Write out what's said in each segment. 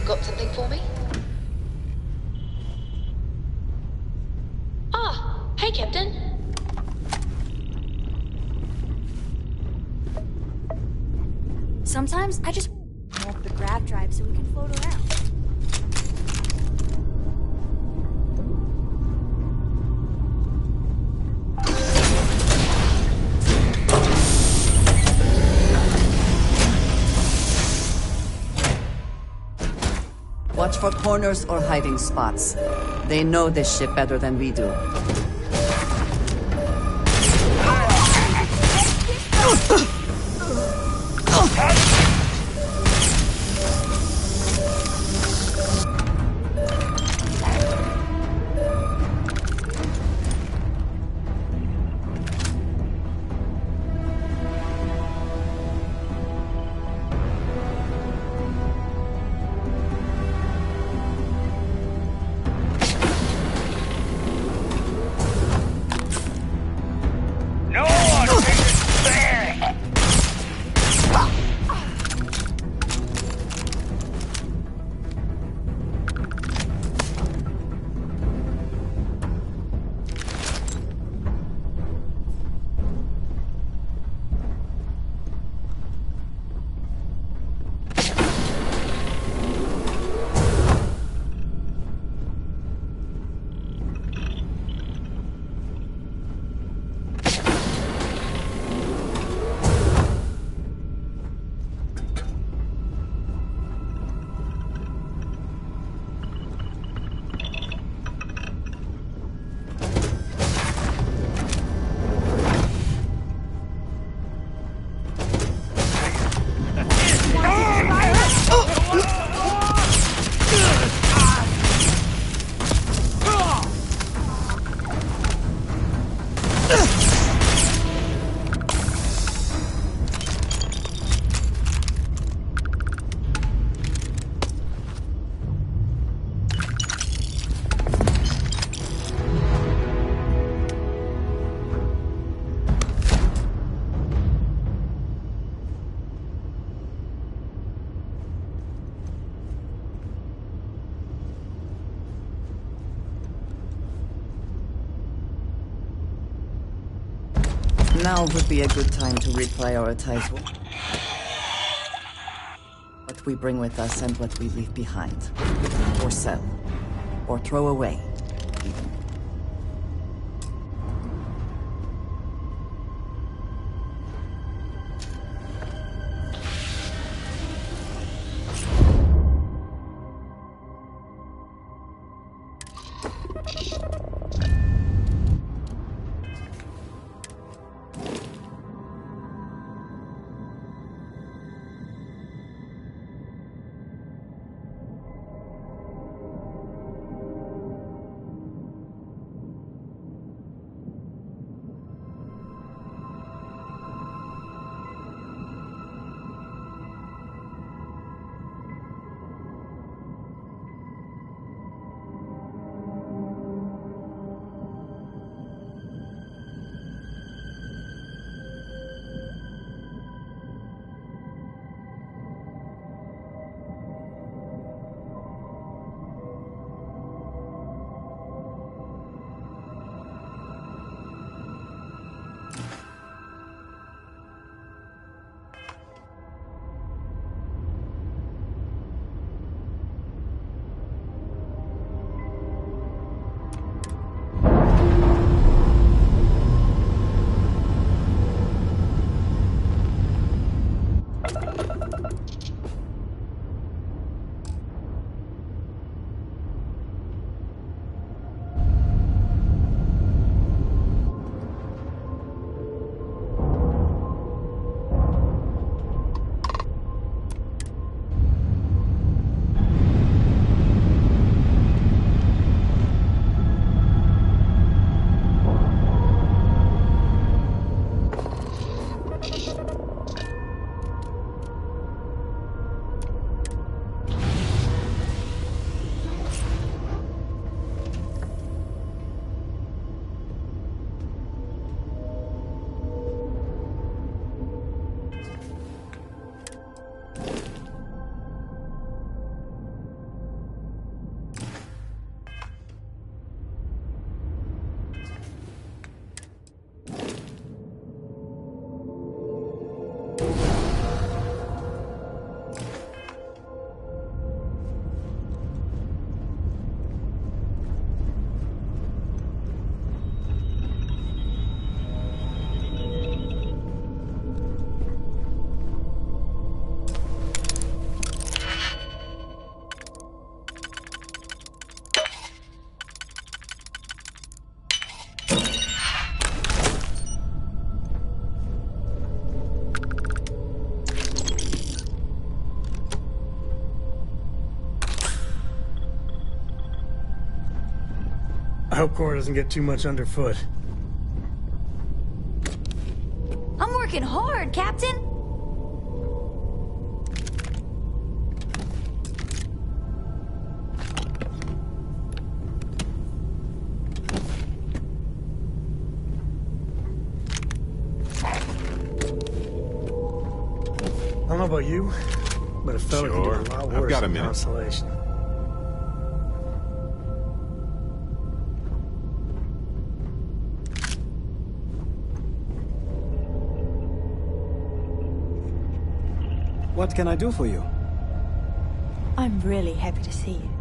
Got something for me? Ah, hey, Captain. Sometimes I just want the grav drive so we can float around. Watch for corners or hiding spots. They know this ship better than we do. Now would be a good time to reprioritize what we bring with us and what we leave behind. Or sell. Or throw away, even. I hope Cora doesn't get too much underfoot. I'm working hard, Captain. I don't know about you, but a fella can do a lot I've worse got a than minute. Constellation. What can I do for you? I'm really happy to see you.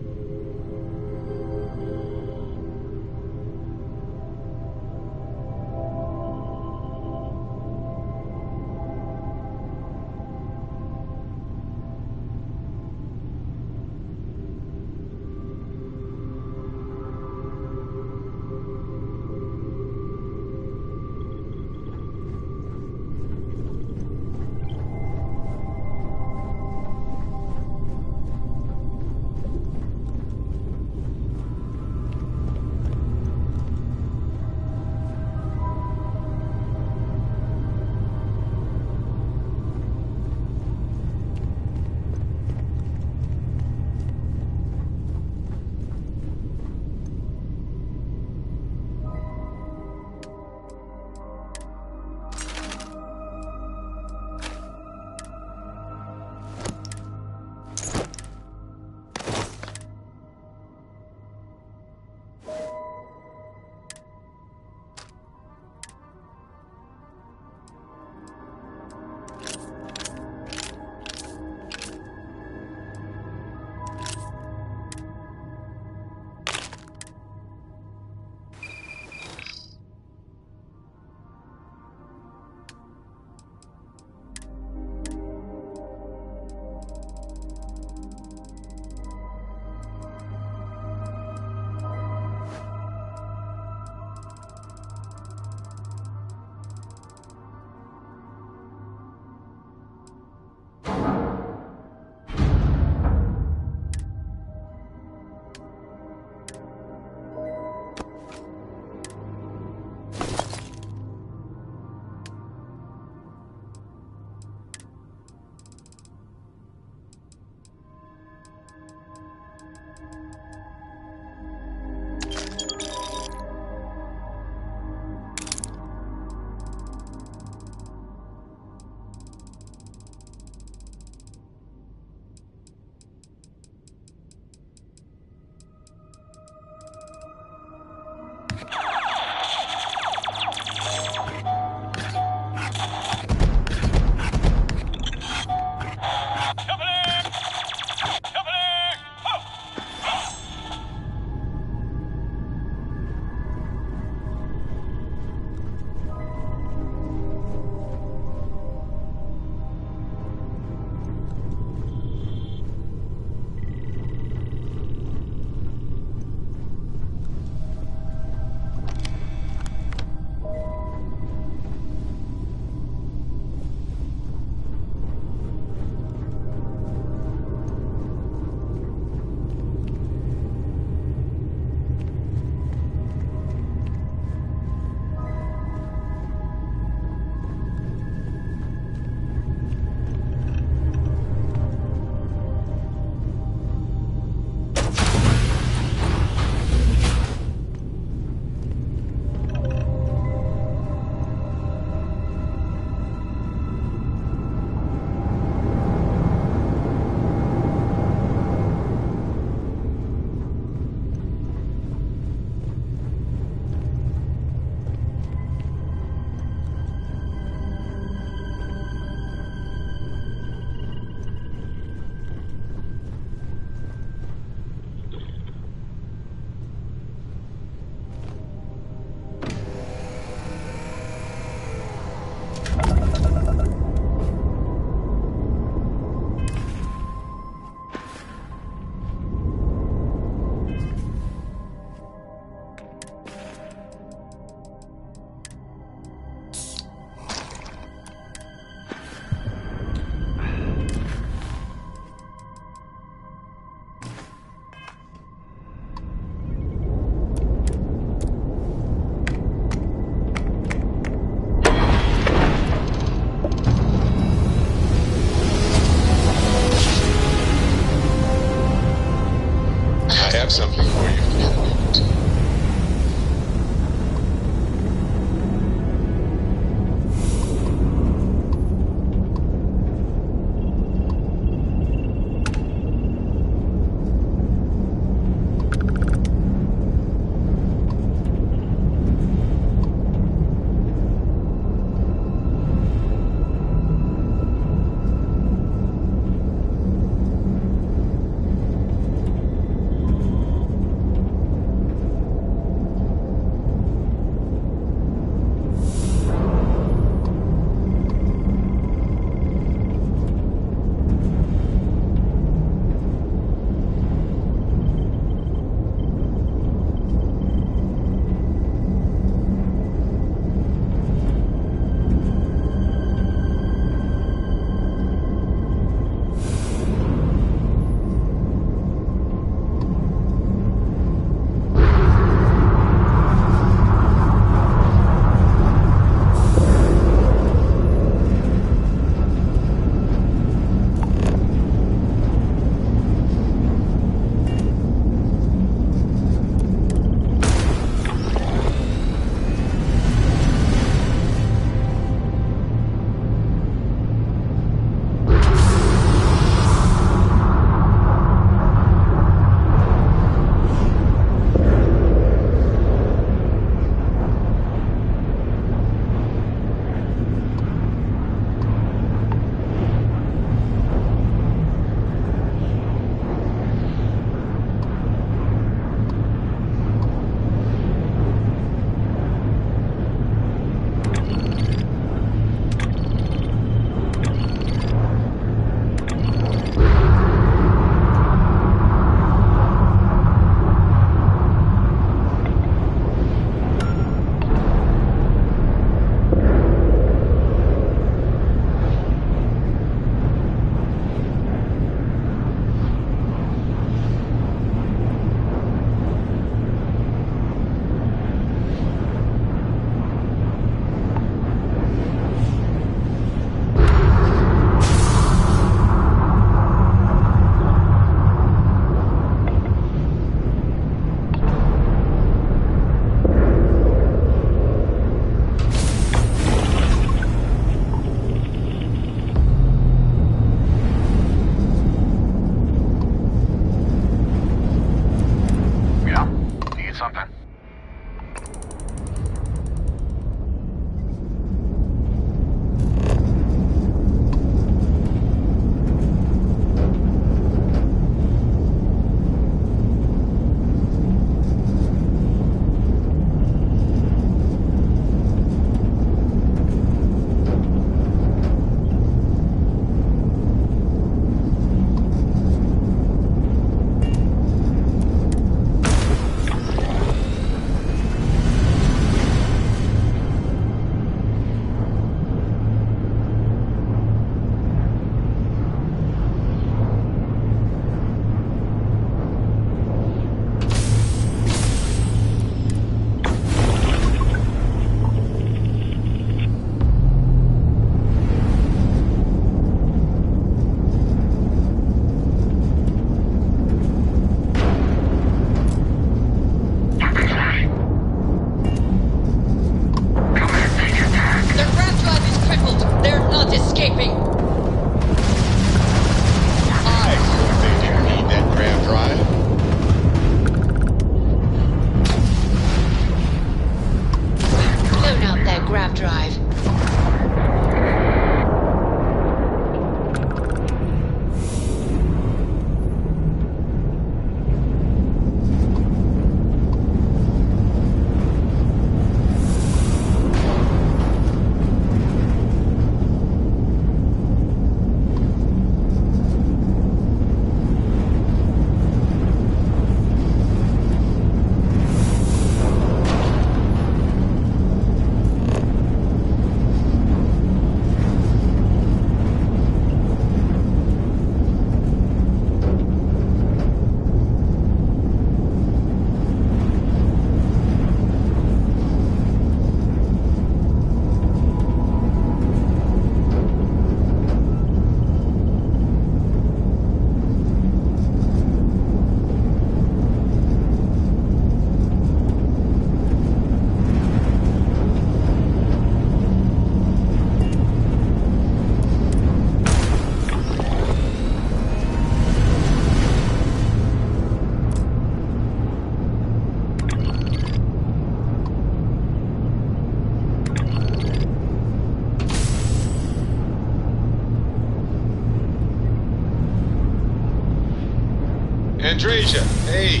Andreja, hey.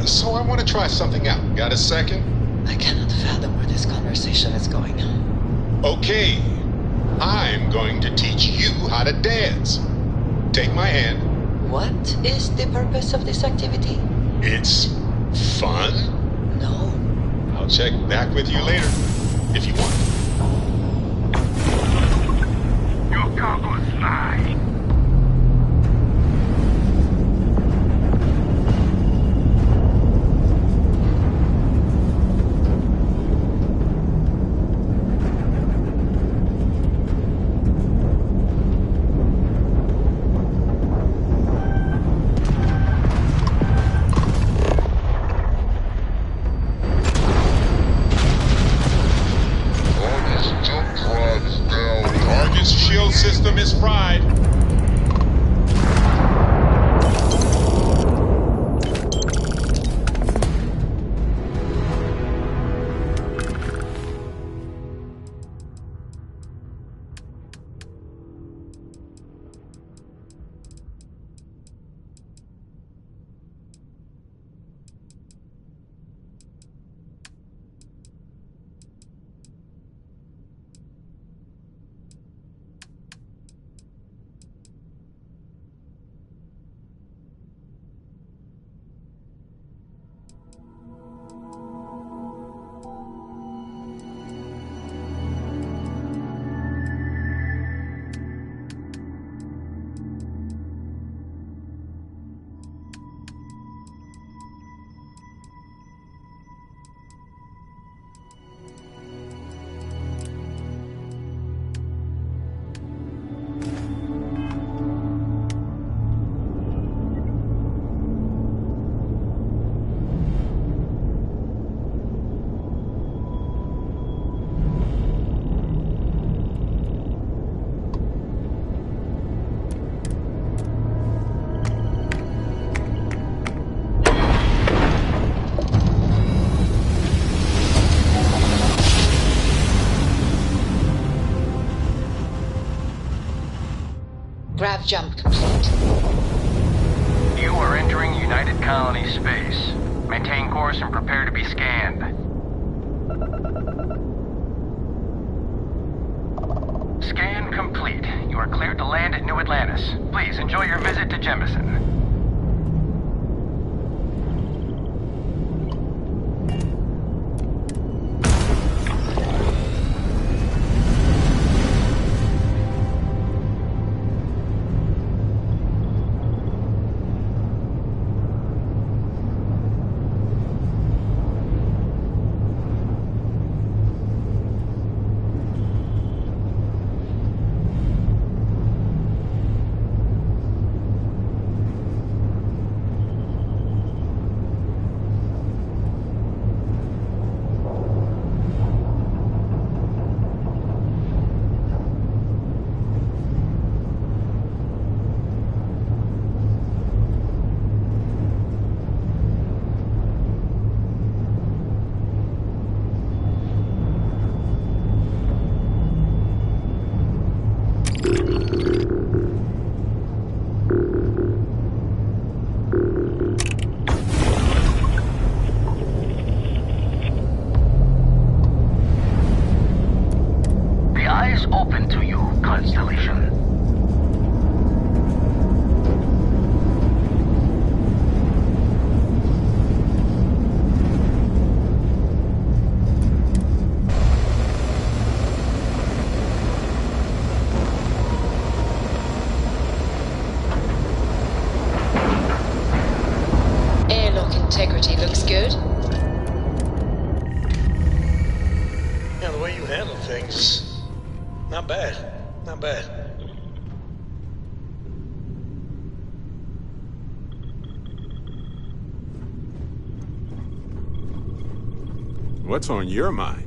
So I want to try something out. Got a second? I cannot fathom where this conversation is going. Okay. I'm going to teach you how to dance. Take my hand. What is the purpose of this activity? It's fun. No. I'll check back with you later, if you want. Your cargo is mine. Target's shield system is fried. Grav jump complete. You are entering United Colony space. Maintain course and prepare to be scanned. Scan complete. You are cleared to land at New Atlantis. Please enjoy your visit to Jemison. Open to you, Constellation. Airlock integrity looks good. Yeah, the way you handle things. Not bad. Not bad. What's on your mind?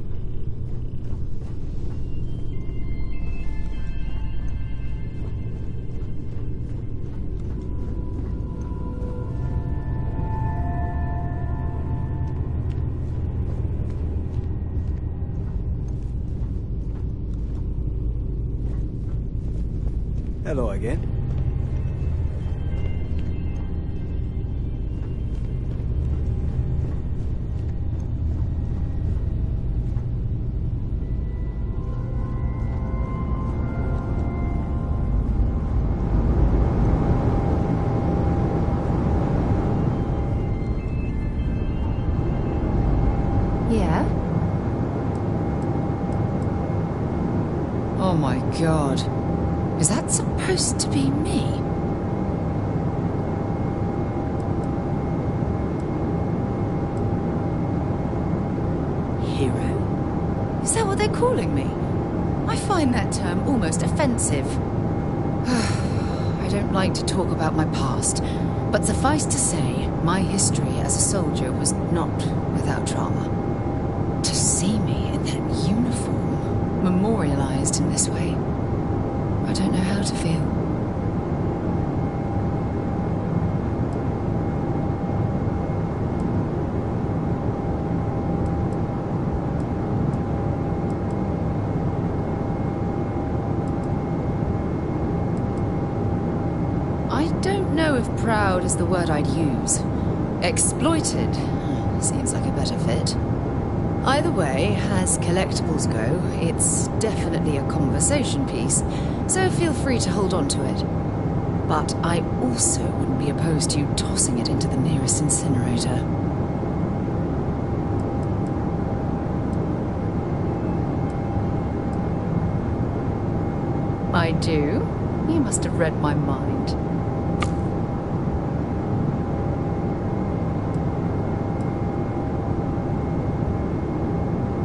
Hello again. God. Is that supposed to be me? Hero? Is that what they're calling me? I find that term almost offensive. I don't like to talk about my past, but suffice to say, my history as a soldier was not without drama. To see me in that uniform, memorialized in this way, I don't know how to feel. I don't know if proud is the word I'd use. Exploited seems like a better fit. Either way, as collectibles go, it's definitely a conversation piece, so feel free to hold on to it. But I also wouldn't be opposed to you tossing it into the nearest incinerator. I do? You must have read my mind.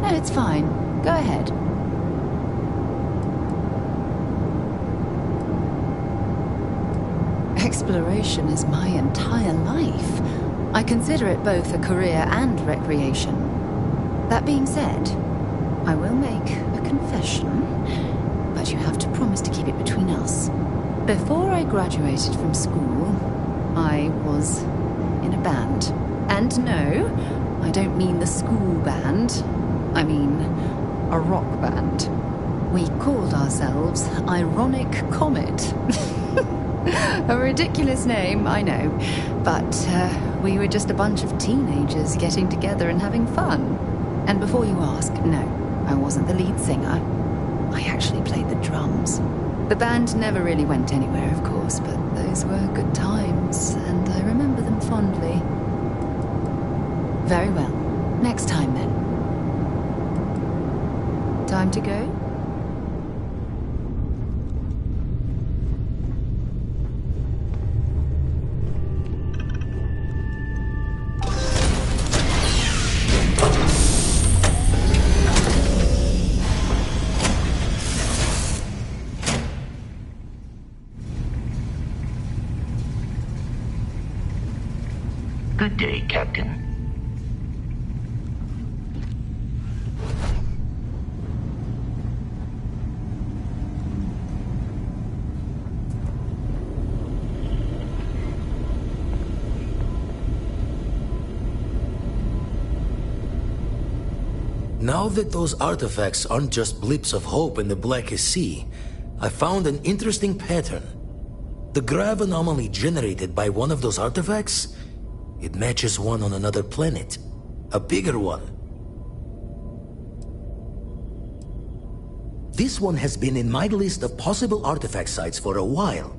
No, it's fine. Go ahead. Exploration is my entire life. I consider it both a career and recreation. That being said, I will make a confession, but you have to promise to keep it between us. Before I graduated from school, I was in a band. And no, I don't mean the school band. I mean, a rock band. We called ourselves Ironic Comet. A ridiculous name, I know. But we were just a bunch of teenagers getting together and having fun. And before you ask, no, I wasn't the lead singer. I actually played the drums. The band never really went anywhere, of course, but those were good times, and I remember them fondly. Very well. Next time, then. Time to go? Good day, Captain. Now that those artifacts aren't just blips of hope in the blackest sea, I found an interesting pattern. The grav anomaly generated by one of those artifacts, it matches one on another planet. A bigger one. This one has been in my list of possible artifact sites for a while,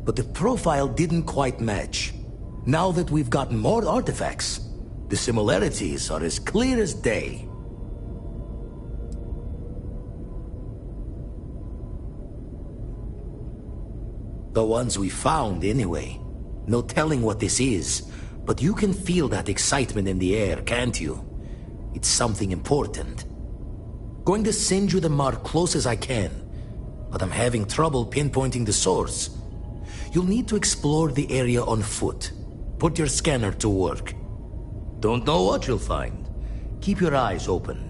but the profile didn't quite match. Now that we've gotten more artifacts, the similarities are as clear as day. The ones we found, anyway. No telling what this is, but you can feel that excitement in the air, can't you? It's something important. Going to send you the mark close as I can, but I'm having trouble pinpointing the source. You'll need to explore the area on foot. Put your scanner to work. Don't know what you'll find. Keep your eyes open.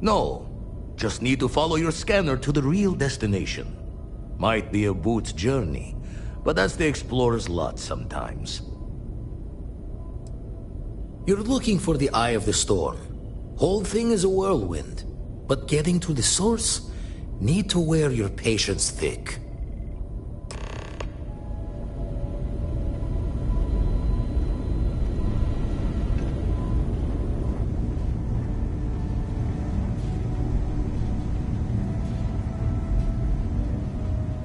No. Just need to follow your scanner to the real destination. Might be a boot's journey, but that's the explorer's lot sometimes. You're looking for the eye of the storm. Whole thing is a whirlwind, but getting to the source, need to wear your patience thick.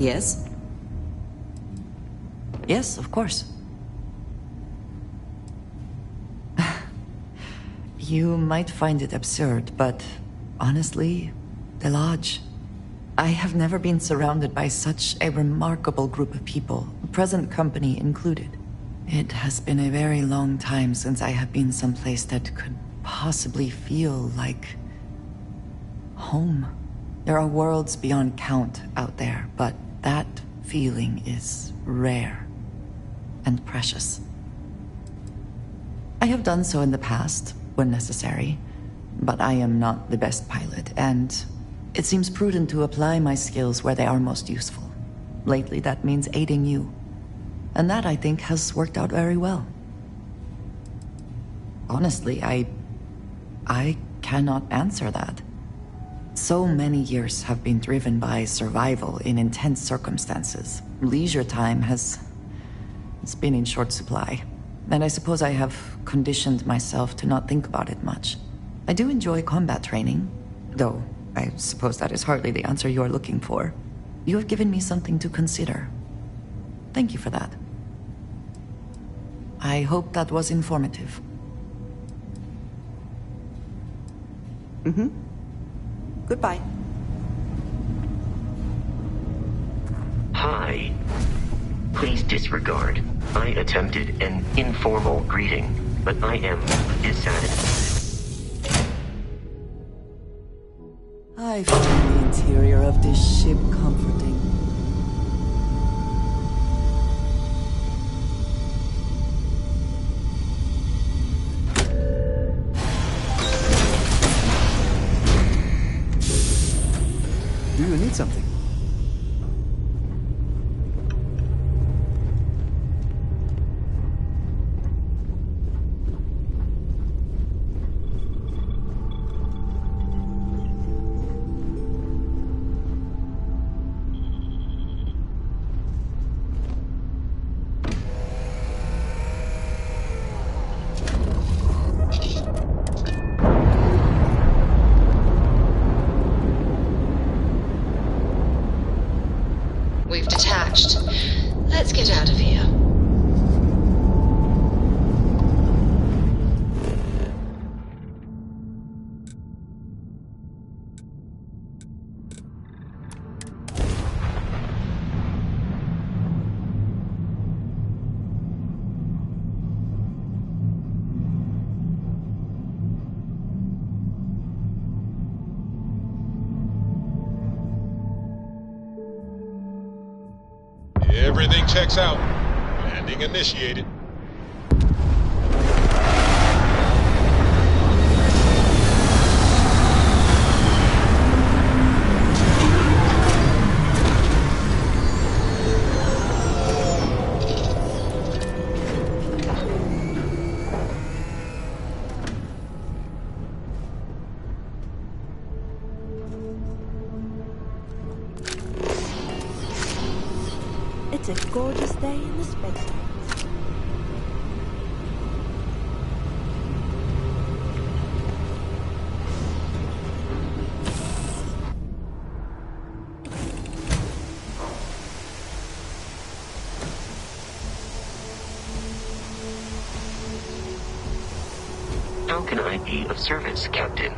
Yes? Yes, of course. You might find it absurd, but honestly, the Lodge. I have never been surrounded by such a remarkable group of people, present company included. It has been a very long time since I have been someplace that could possibly feel like home. There are worlds beyond count out there, but that feeling is rare and precious. I have done so in the past, when necessary, but I am not the best pilot, and it seems prudent to apply my skills where they are most useful. Lately, that means aiding you. And that, I think, has worked out very well. Honestly, I cannot answer that. So many years have been driven by survival in intense circumstances. Leisure time it's been in short supply. And I suppose I have conditioned myself to not think about it much. I do enjoy combat training, though I suppose that is hardly the answer you are looking for. You have given me something to consider. Thank you for that. I hope that was informative. Goodbye. Hi. Please disregard. I attempted an informal greeting, but I am dissatisfied. I find the interior of this ship comforting. Do you need something? We've detached. Let's get out of here. Everything checks out. Landing initiated. It's a gorgeous day in the space. How can I be of service, Captain?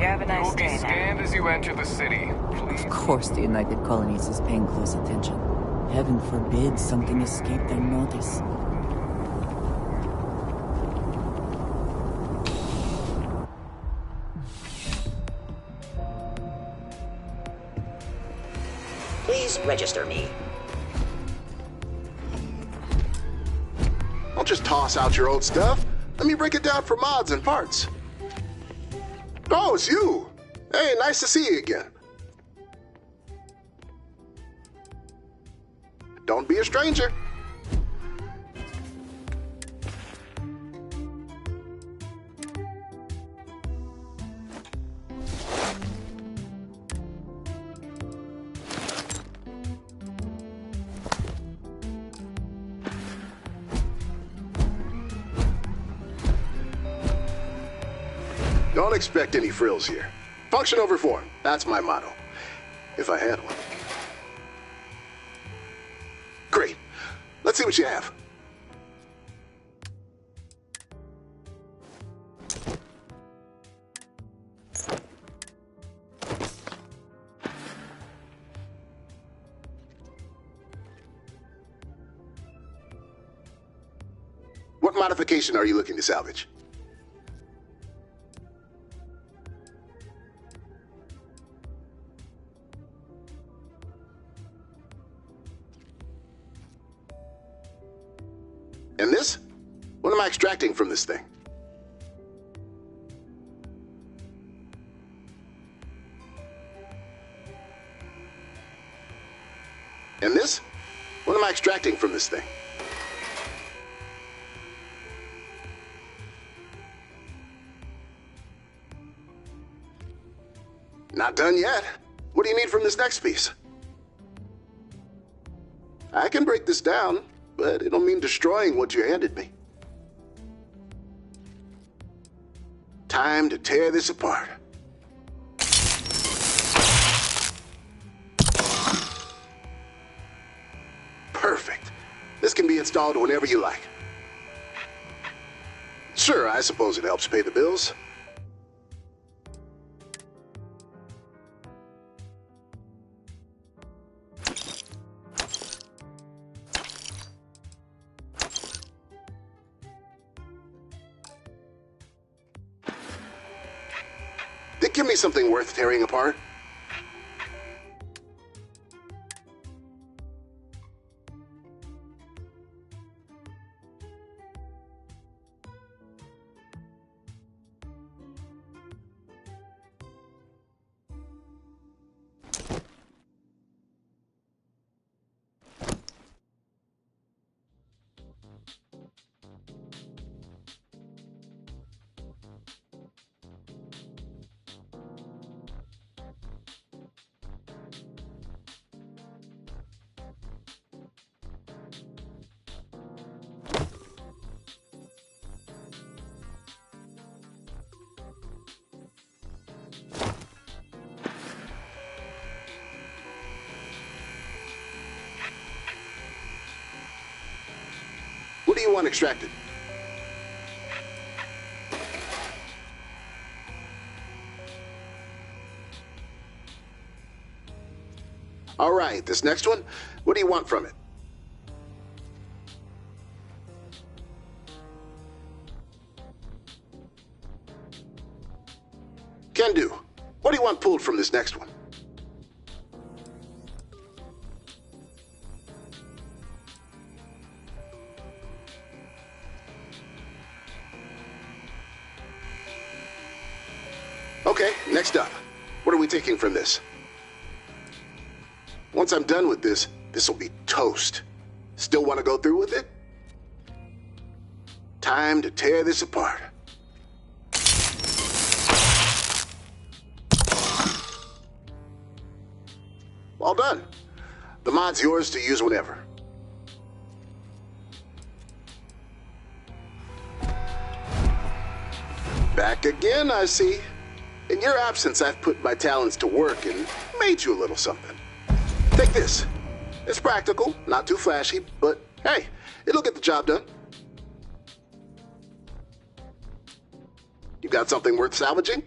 Have a nice day. Stand as you enter the city, please. Of course the United Colonies is paying close attention. Heaven forbid something escape their notice. Please register me. Don't just toss out your old stuff. Let me break it down for mods and parts. Oh, it's you. Hey, nice to see you again. Don't be a stranger. Don't expect any frills here. Function over form. That's my motto. If I had one. Great. Let's see what you have. What modification are you looking to salvage? And this? What am I extracting from this thing? And this? What am I extracting from this thing? Not done yet. What do you need from this next piece? I can break this down, but it'll mean destroying what you handed me. Time to tear this apart. Perfect. This can be installed whenever you like. Sure, I suppose it helps pay the bills. Give me something worth tearing apart. What do you want extracted? All right, this next one, what do you want from it? Can do. What do you want pulled from this next one? Okay, next up. What are we taking from this? Once I'm done with this, this'll be toast. Still want to go through with it? Time to tear this apart. All done. The mod's yours to use whenever. Back again, I see. In your absence, I've put my talents to work and made you a little something. Take this. It's practical, not too flashy, but hey, it'll get the job done. You got something worth salvaging?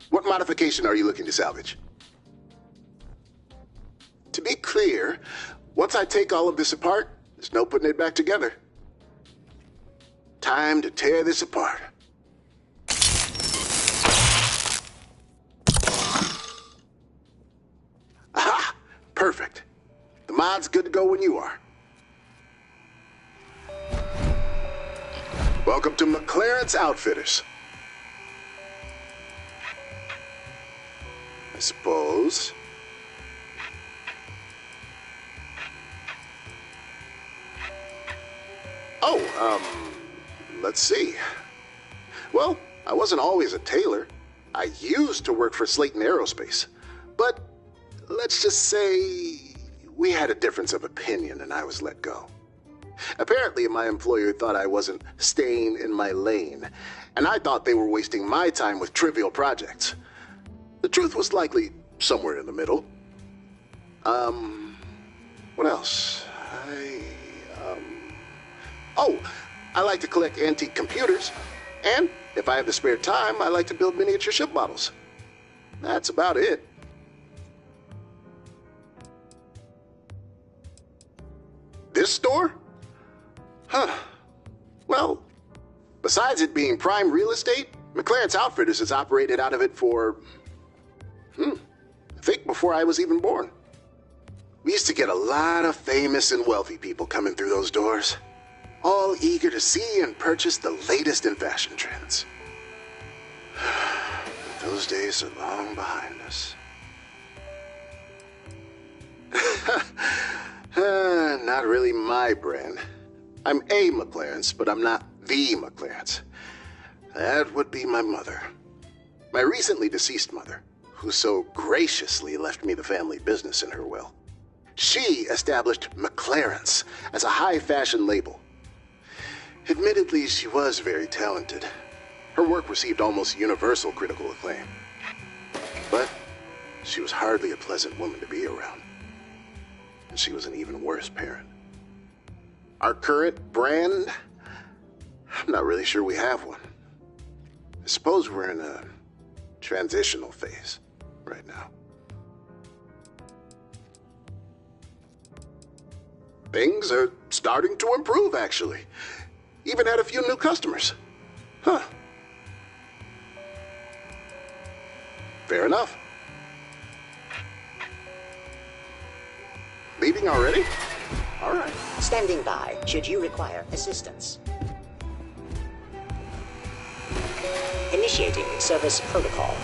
What modification are you looking to salvage? To be clear, once I take all of this apart, there's no putting it back together. Time to tear this apart. Aha! Perfect. Mod's good to go when you are. Welcome to McLaren's Outfitters. I suppose. Oh, let's see. Well, I wasn't always a tailor. I used to work for Slayton Aerospace. But let's just say we had a difference of opinion and I was let go. Apparently, my employer thought I wasn't staying in my lane, and I thought they were wasting my time with trivial projects. The truth was likely somewhere in the middle. What else? Oh, I like to collect antique computers, and if I have the spare time, I like to build miniature ship models. That's about it. This store? Huh. Well, besides it being prime real estate, McLaren's Outfitters has operated out of it for, I think before I was even born. We used to get a lot of famous and wealthy people coming through those doors, all eager to see and purchase the latest in fashion trends. Those days are long behind us. Not really my brand. I'm a McLaren's, but I'm not the McLaren's. That would be my mother. My recently deceased mother, who so graciously left me the family business in her will. She established McLaren's as a high fashion label. Admittedly, she was very talented. Her work received almost universal critical acclaim. But she was hardly a pleasant woman to be around. And she was an even worse parent. Our current brand? I'm not really sure we have one. I suppose we're in a transitional phase right now. Things are starting to improve, actually. Even had a few new customers. Huh. Fair enough. Leaving already? All right. Standing by, should you require assistance. Initiating service protocol.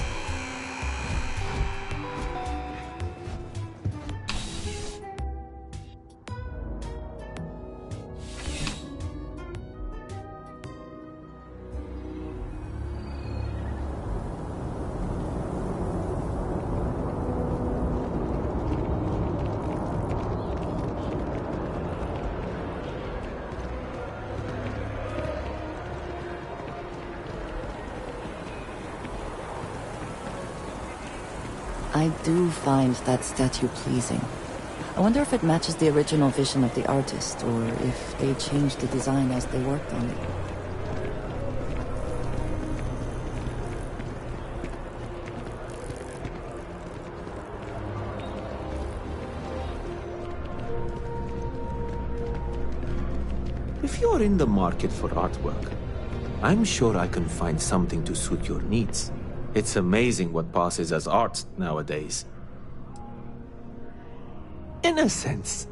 I do find that statue pleasing. I wonder if it matches the original vision of the artist, or if they changed the design as they worked on it. If you're in the market for artwork, I'm sure I can find something to suit your needs. It's amazing what passes as art nowadays. In a sense,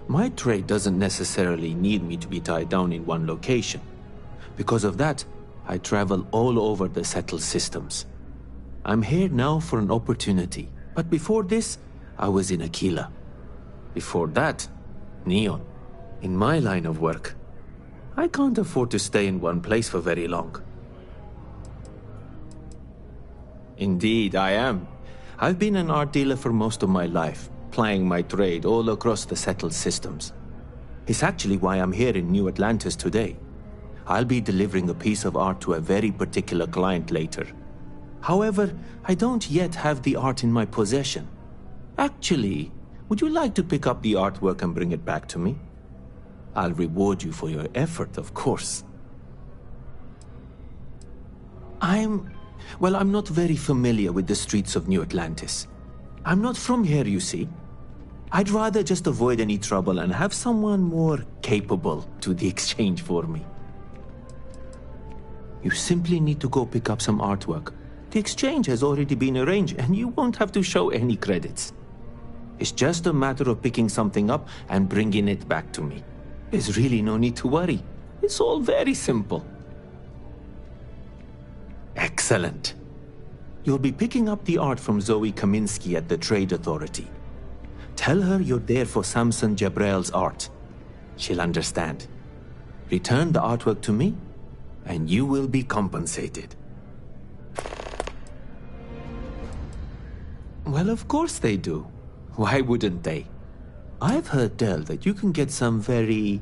my trade doesn't necessarily need me to be tied down in one location. Because of that, I travel all over the settled systems. I'm here now for an opportunity, but before this, I was in Aquila. Before that, Neon. In my line of work, I can't afford to stay in one place for very long. Indeed, I am. I've been an art dealer for most of my life, plying my trade all across the settled systems. It's actually why I'm here in New Atlantis today. I'll be delivering a piece of art to a very particular client later. However, I don't yet have the art in my possession. Actually, would you like to pick up the artwork and bring it back to me? I'll reward you for your effort, of course. Well, I'm not very familiar with the streets of New Atlantis. I'm not from here, you see. I'd rather just avoid any trouble and have someone more capable do the exchange for me. You simply need to go pick up some artwork. The exchange has already been arranged, and you won't have to show any credits. It's just a matter of picking something up and bringing it back to me. There's really no need to worry. It's all very simple. Excellent. You'll be picking up the art from Zoe Kaminsky at the Trade Authority. Tell her you're there for Samson Jabrel's art. She'll understand. Return the artwork to me, and you will be compensated. Well, of course they do. Why wouldn't they? I've heard tell that you can get some very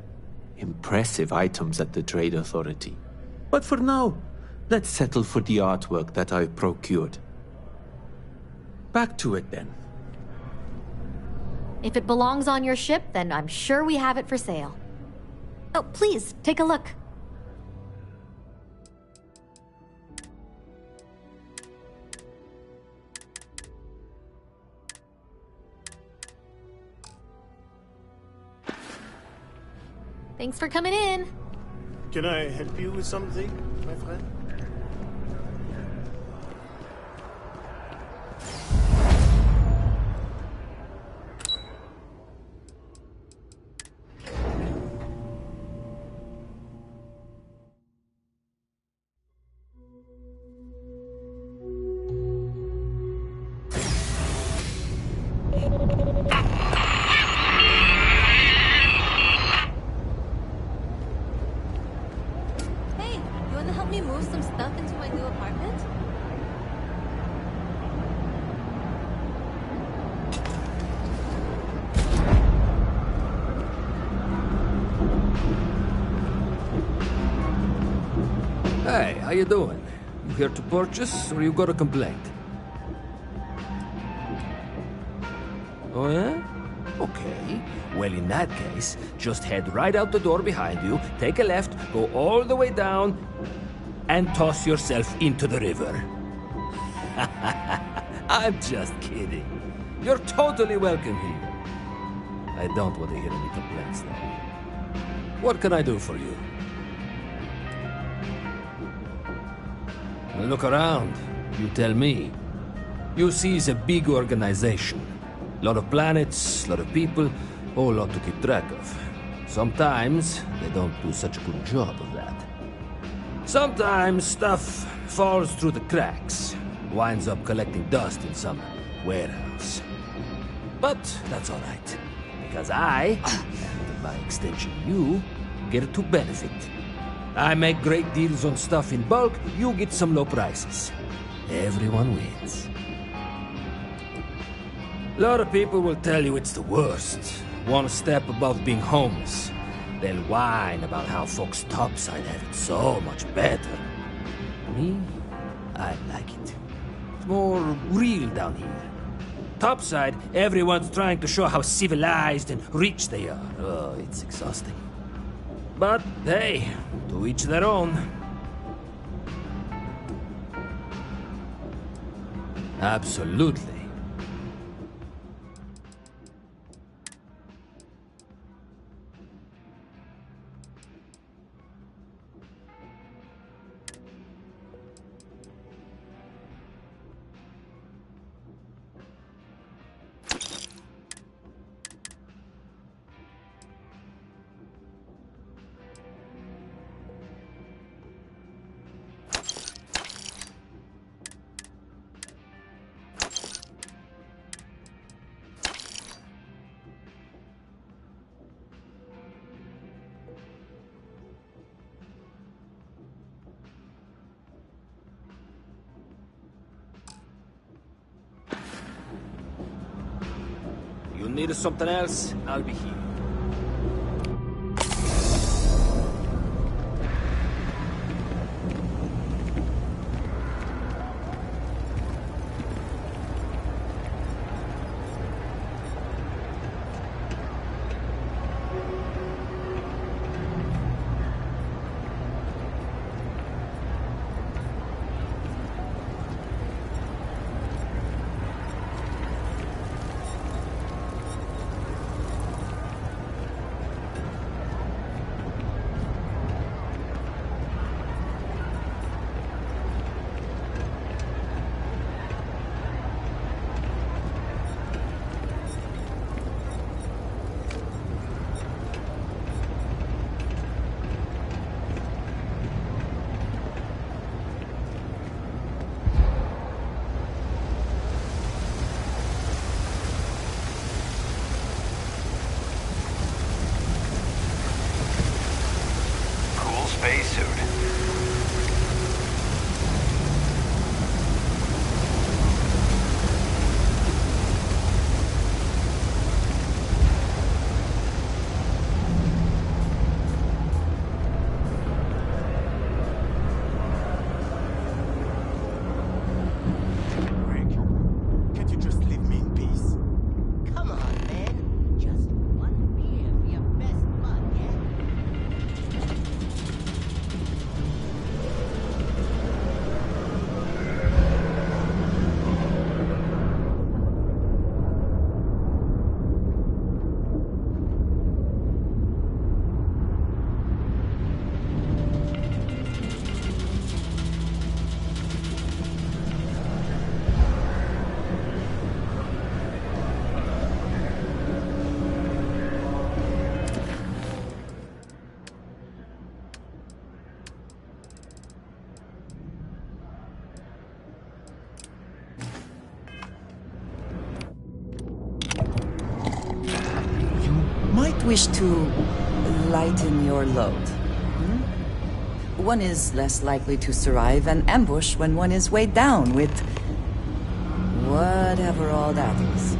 impressive items at the Trade Authority. But for now, let's settle for the artwork that I've procured. Back to it then. If it belongs on your ship, then I'm sure we have it for sale. Oh, please, take a look. Thanks for coming in. Can I help you with something, my friend? Hey, how you doing? You here to purchase, or you got a complaint? Oh yeah? Okay. Well, in that case, just head right out the door behind you, take a left, go all the way down, and toss yourself into the river. I'm just kidding. You're totally welcome here. I don't want to hear any complaints, though. What can I do for you? Look around. You tell me. You see, it's a big organization. A lot of planets, a lot of people, whole lot to keep track of. Sometimes they don't do such a good job of that. Sometimes stuff falls through the cracks, winds up collecting dust in some warehouse. But that's all right, because I, and by extension you, get to benefit. I make great deals on stuff in bulk, you get some low prices. Everyone wins. A lot of people will tell you it's the worst. One step above being homeless. They'll whine about how folks topside have it so much better. Me, I like it. It's more real down here. Topside, everyone's trying to show how civilized and rich they are. Oh, it's exhausting. But, hey, to each their own. Absolutely. You need something else, I'll be here. wish to lighten your load. One is less likely to survive an ambush when one is weighed down with whatever all that is.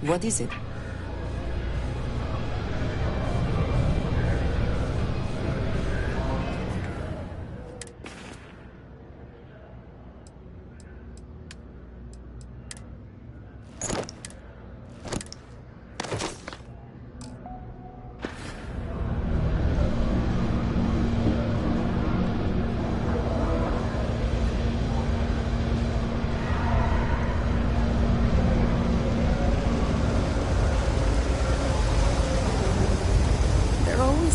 What is it?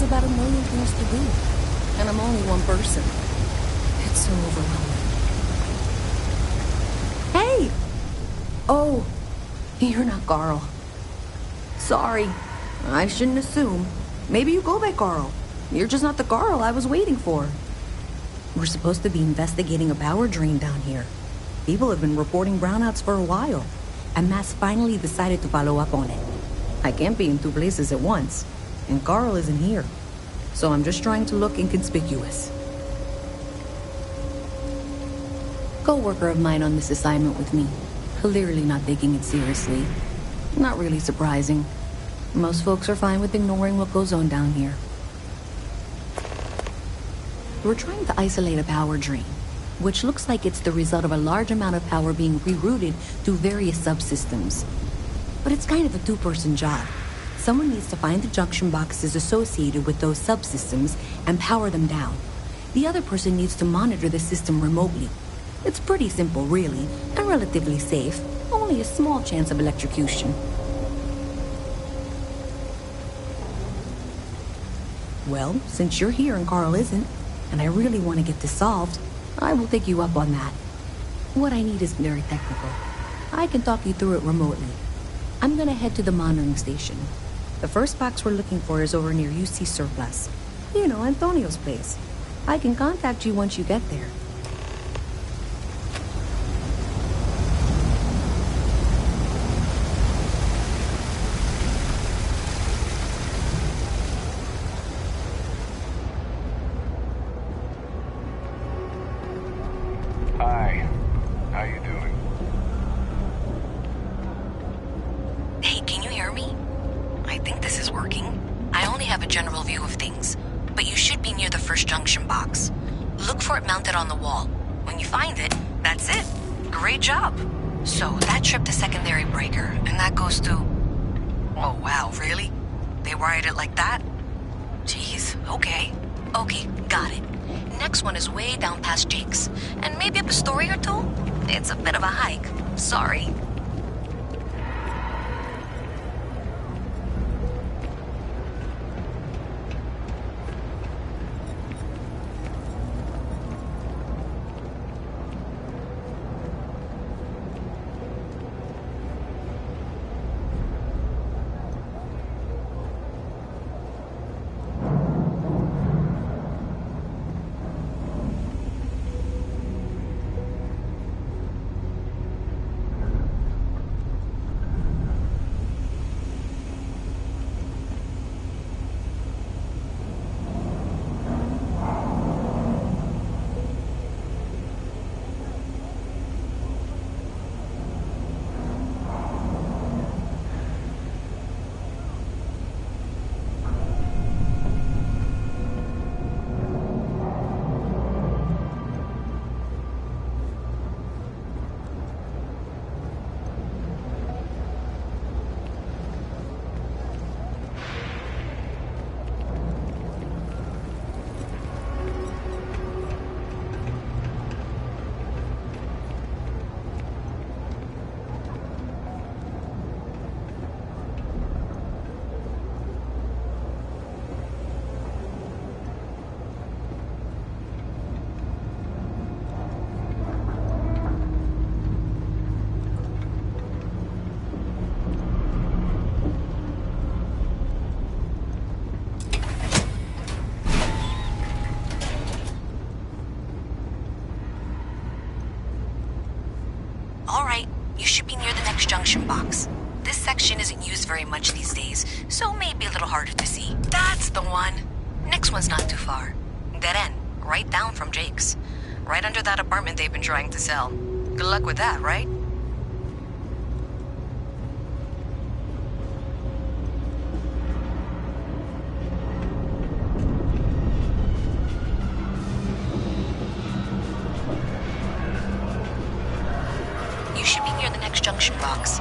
About a million things to do, and I'm only one person. It's so overwhelming. Hey! Oh, you're not Carl. Sorry, I shouldn't assume. Maybe you go by Carl. You're just not the Carl I was waiting for. We're supposed to be investigating a power drain down here. People have been reporting brownouts for a while, and Mass finally decided to follow up on it. I can't be in two places at once. And Carl isn't here. So I'm just trying to look inconspicuous. Co-worker of mine on this assignment with me. Clearly not taking it seriously. Not really surprising. Most folks are fine with ignoring what goes on down here. We're trying to isolate a power drain, which looks like it's the result of a large amount of power being rerouted to various subsystems. But it's kind of a two-person job. Someone needs to find the junction boxes associated with those subsystems and power them down. The other person needs to monitor the system remotely. It's pretty simple, really, and relatively safe. Only a small chance of electrocution. Well, since you're here and Carl isn't, and I really want to get this solved, I will take you up on that. What I need is very technical. I can talk you through it remotely. I'm gonna head to the monitoring station. The first box we're looking for is over near UC Surplus. You know, Antonio's place. I can contact you once you get there. Hi. How you doing? Hey, can you hear me? I think this is working. I only have a general view of things, but you should be near the first junction box. Look for it mounted on the wall. When you find it, that's it. Great job. So that tripped the secondary breaker, and that goes to... Oh, wow, really? They wired it like that? Jeez, okay. Okay, got it. Next one is way down past Jake's, and maybe up a story or two? It's a bit of a hike. Sorry. junction box. This section isn't used very much these days, so may be a little harder to see. That's the one. Next one's not too far. Dead end, right down from Jake's. Right under that apartment they've been trying to sell. Good luck with that, right? You should be near the next junction box.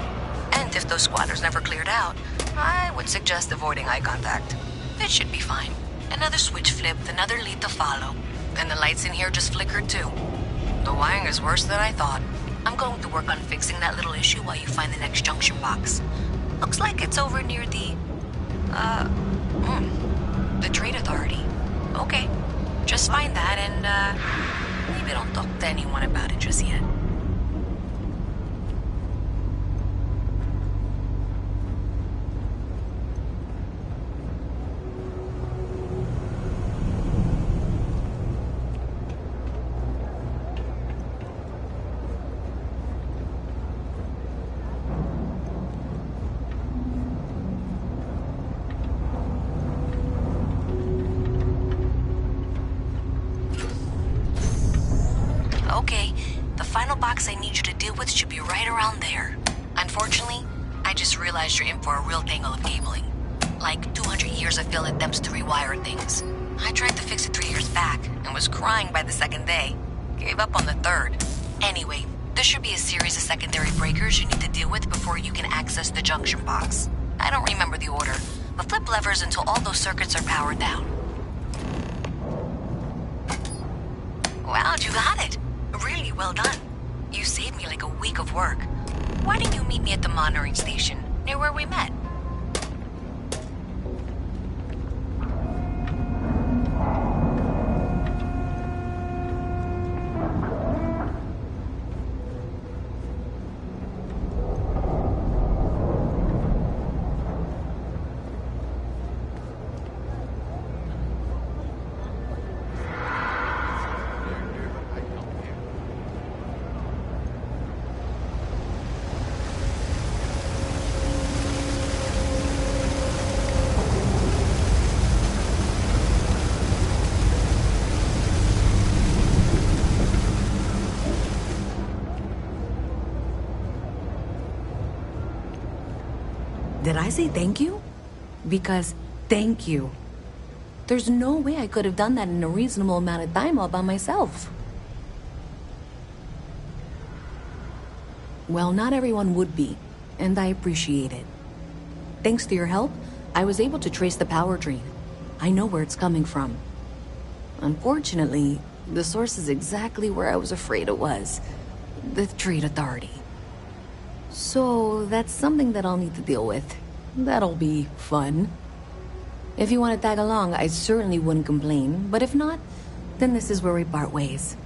And if those squatters never cleared out, I would suggest avoiding eye contact. It should be fine. Another switch flipped, another lead to follow. And the lights in here just flickered too. The wiring is worse than I thought. I'm going to work on fixing that little issue while you find the next junction box. Looks like it's over near the Trade Authority. Okay, just find that and, maybe don't talk to anyone about it just yet. Okay, the final box I need you to deal with should be right around there. Unfortunately, I just realized you're in for a real tangle of cabling. Like 200 years of field attempts to rewire things. I tried to fix it 3 years back and was crying by the second day. Gave up on the third. Anyway, there should be a series of secondary breakers you need to deal with before you can access the junction box. I don't remember the order, but flip levers until all those circuits are powered down. Wow, you got it. Really well done. You saved me like a week of work. Why didn't you meet me at the monitoring station, near where we met? Did I say thank you? Because thank you. There's no way I could have done that in a reasonable amount of time all by myself. Well, not everyone would be, and I appreciate it. Thanks to your help, I was able to trace the power drain. I know where it's coming from. Unfortunately, the source is exactly where I was afraid it was. The Trade Authority. So, that's something that I'll need to deal with. That'll be fun. If you want to tag along, I certainly wouldn't complain, but if not, then this is where we part ways.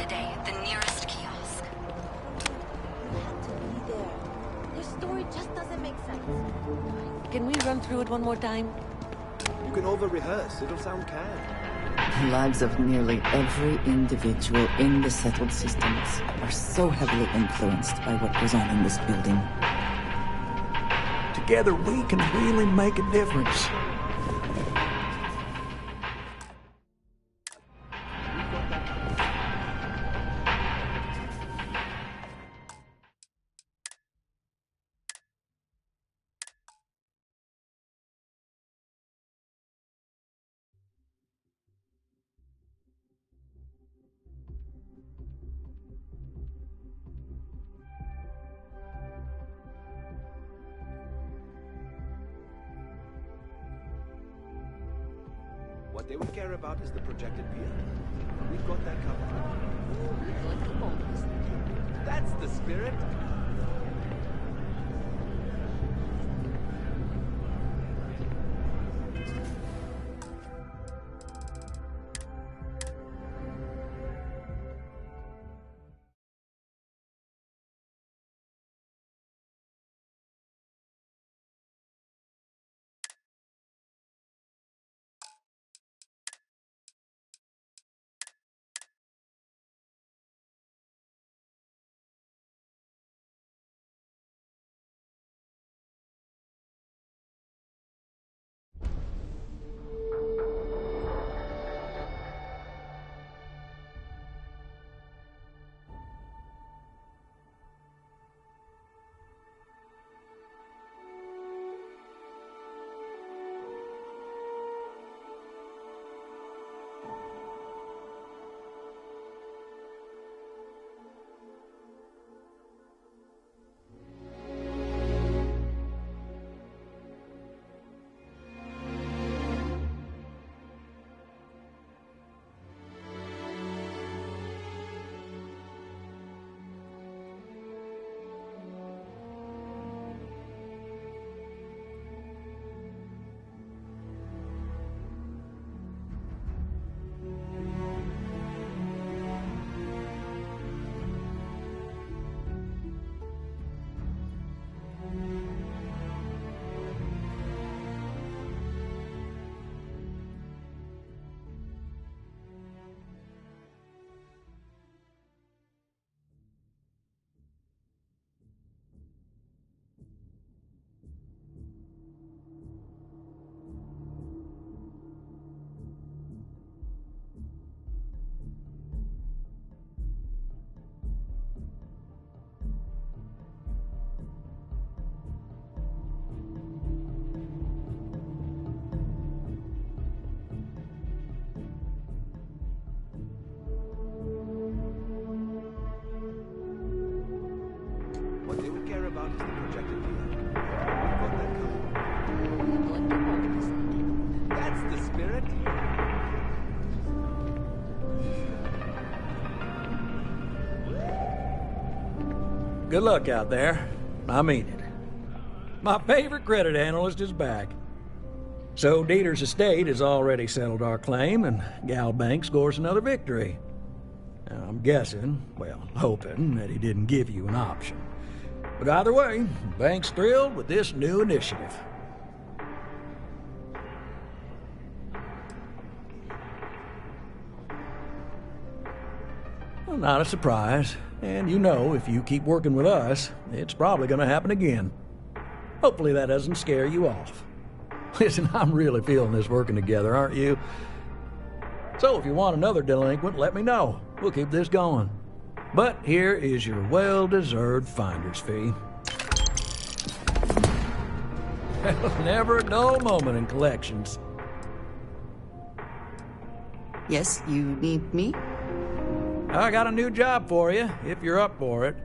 today at the nearest kiosk. You had to be there. Their story just doesn't make sense. Can we run through it one more time? You can over-rehearse. It'll sound canned. The lives of nearly every individual in the settled systems are so heavily influenced by what goes on in this building. Together we can really make a difference. What they would care about is the projected pier. We've got that covered. That's the spirit. What they would care about is the projected pier. We've got that covered. That's the spirit. Good luck out there. I mean it. My favorite credit analyst is back. So Dieter's estate has already settled our claim, and Gal Bank scores another victory. Now, I'm guessing, well, hoping, that he didn't give you an option. But either way, the bank's thrilled with this new initiative. Well, not a surprise. And you know, if you keep working with us, it's probably going to happen again. Hopefully that doesn't scare you off. Listen, I'm really feeling this working together, aren't you? So if you want another delinquent, let me know. We'll keep this going. But here is your well-deserved finder's fee. Never a dull moment in collections. Yes, you need me? I got a new job for you, if you're up for it.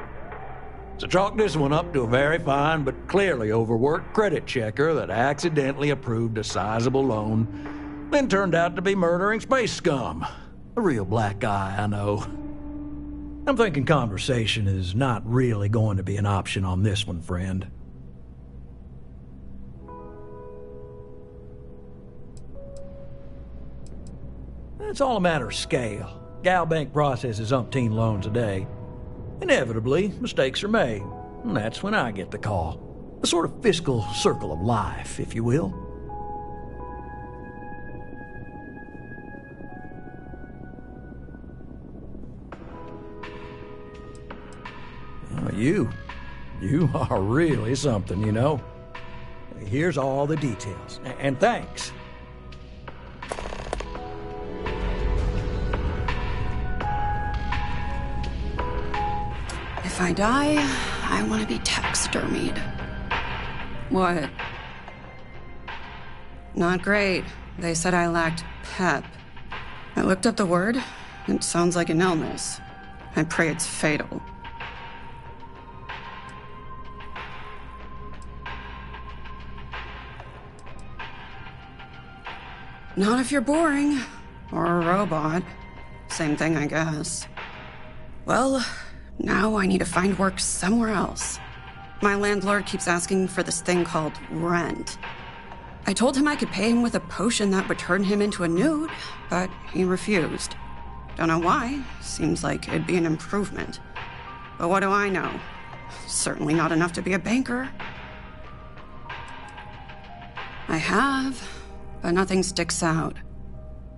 So chalk this one up to a very fine but clearly overworked credit checker that accidentally approved a sizable loan, then turned out to be murdering space scum. A real black guy, I know. I'm thinking conversation is not really going to be an option on this one, friend. It's all a matter of scale. GalBank processes umpteen loans a day. Inevitably, mistakes are made, and that's when I get the call. A sort of fiscal circle of life, if you will. You are really something, you know. Here's all the details, and thanks. If I die, I want to be taxidermied. What? Not great. They said I lacked pep. I looked up the word. It sounds like an illness. I pray it's fatal. Not if you're boring. Or a robot. Same thing, I guess. Well, now I need to find work somewhere else. My landlord keeps asking for this thing called rent. I told him I could pay him with a potion that would turn him into a nude, but he refused. Don't know why. Seems like it'd be an improvement. But what do I know? Certainly not enough to be a banker. I have, but nothing sticks out.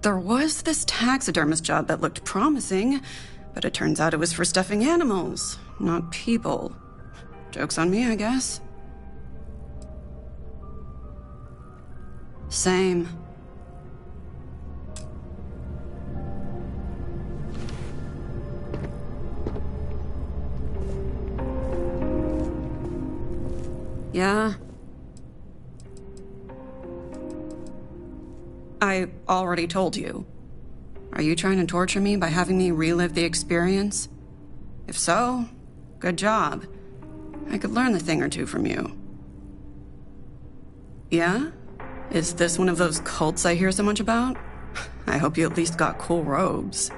There was this taxidermist job that looked promising, but it turns out it was for stuffing animals, not people. Joke's on me, I guess. Same. Yeah? I already told you. Are you trying to torture me by having me relive the experience? If so, good job. I could learn a thing or two from you. Yeah? Is this one of those cults I hear so much about? I hope you at least got cool robes.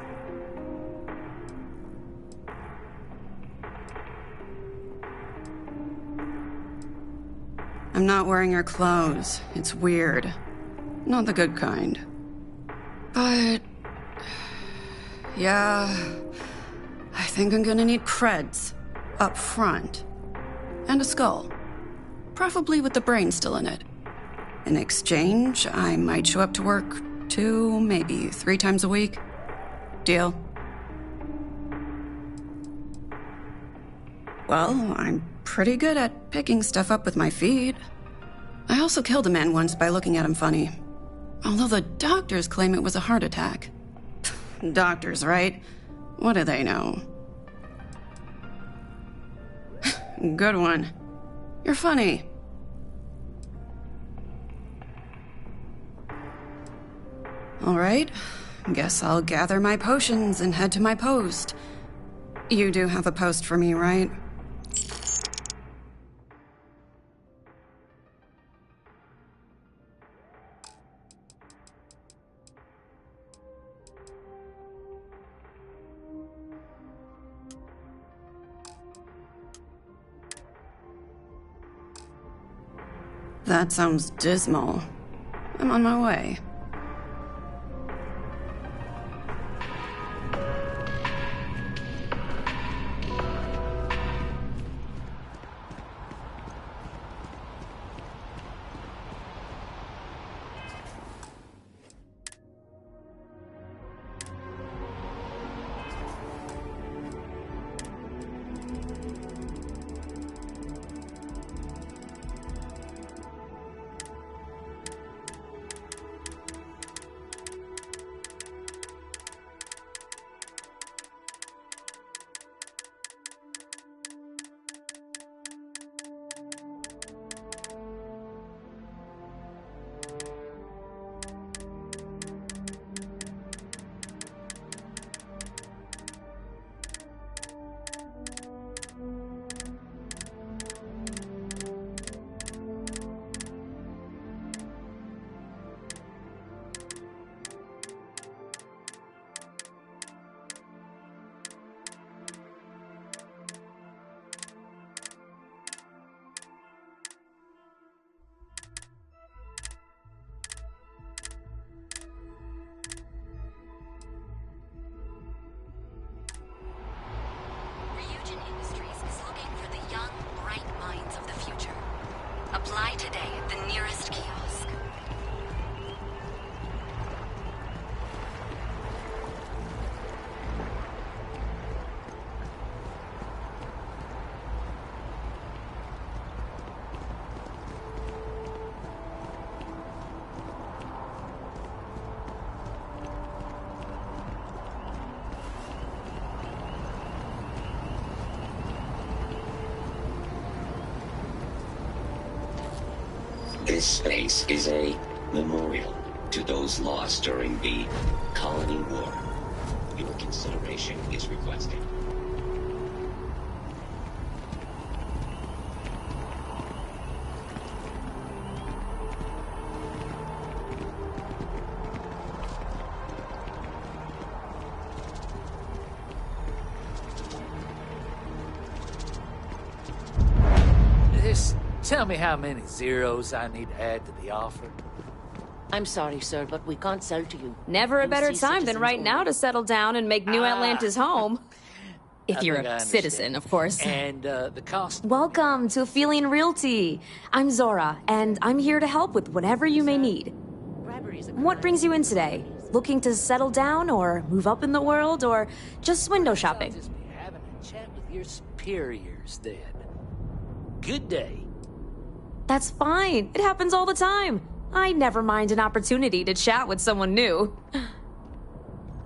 I'm not wearing your clothes. It's weird. Not the good kind. But... yeah... I think I'm gonna need creds. Up front. And a skull. Preferably with the brain still in it. In exchange, I might show up to work 2, maybe 3 times a week. Deal? Well, I'm pretty good at picking stuff up with my feet. I also killed a man once by looking at him funny. Although the doctors claim it was a heart attack. Doctors, right? What do they know? Good one. You're funny. All right. Guess I'll gather my potions and head to my post. You do have a post for me, right? That sounds dismal. I'm on my way. This space is a memorial to those lost during the Colony War. Your consideration is requested. Just tell me how many zeros I need to add to the offer. I'm sorry, sir, but we can't sell to you. Never a better UC time than right citizens now only. to settle down and make New Atlantis home. If I you're think I a understand. citizen, of course. And the cost? Welcome to Aphelion Realty. I'm Zora, and I'm here to help with whatever you may need. What brings you in today? Looking to settle down, or move up in the world, or just window shopping? Just be having a chat with your superiors, then. Good day. That's fine. It happens all the time. I never mind an opportunity to chat with someone new.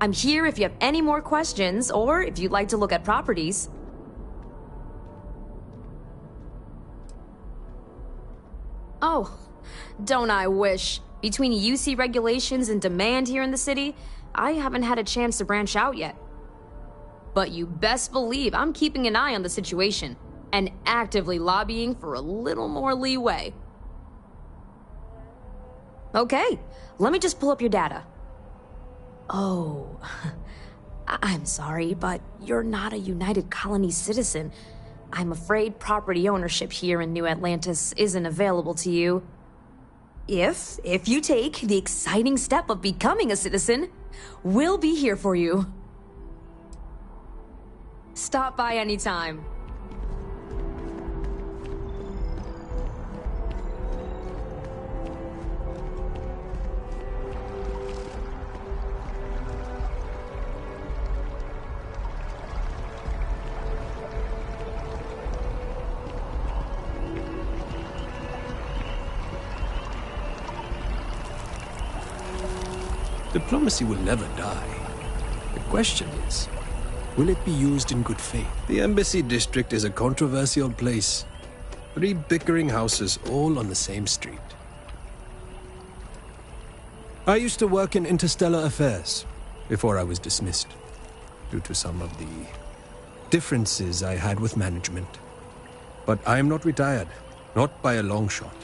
I'm here if you have any more questions, or if you'd like to look at properties. Oh, don't I wish. Between UC regulations and demand here in the city, I haven't had a chance to branch out yet. But you best believe I'm keeping an eye on the situation, and actively lobbying for a little more leeway. Okay, let me just pull up your data. Oh, I'm sorry, but you're not a United Colony citizen. I'm afraid property ownership here in New Atlantis isn't available to you. If you take the exciting step of becoming a citizen, we'll be here for you. Stop by anytime. Diplomacy will never die. The question is, will it be used in good faith? The Embassy District is a controversial place. 3 bickering houses all on the same street. I used to work in interstellar affairs before I was dismissed due to some of the differences I had with management. But I am not retired, not by a long shot.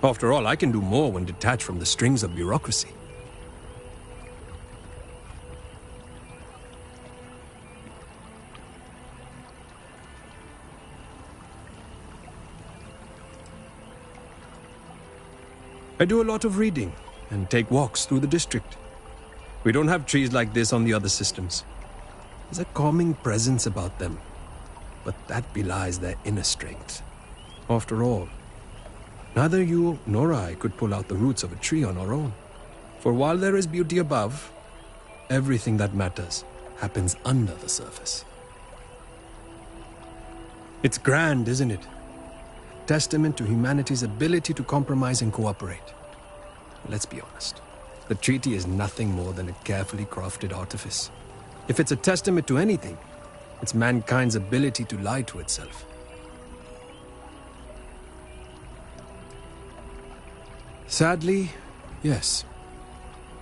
After all, I can do more when detached from the strings of bureaucracy. I do a lot of reading and take walks through the district. We don't have trees like this on the other systems. There's a calming presence about them, but that belies their inner strength. After all, neither you nor I could pull out the roots of a tree on our own. For while there is beauty above, everything that matters happens under the surface. It's grand, isn't it? Testament to humanity's ability to compromise and cooperate. Let's be honest. The treaty is nothing more than a carefully crafted artifice. If it's a testament to anything, it's mankind's ability to lie to itself. Sadly, yes.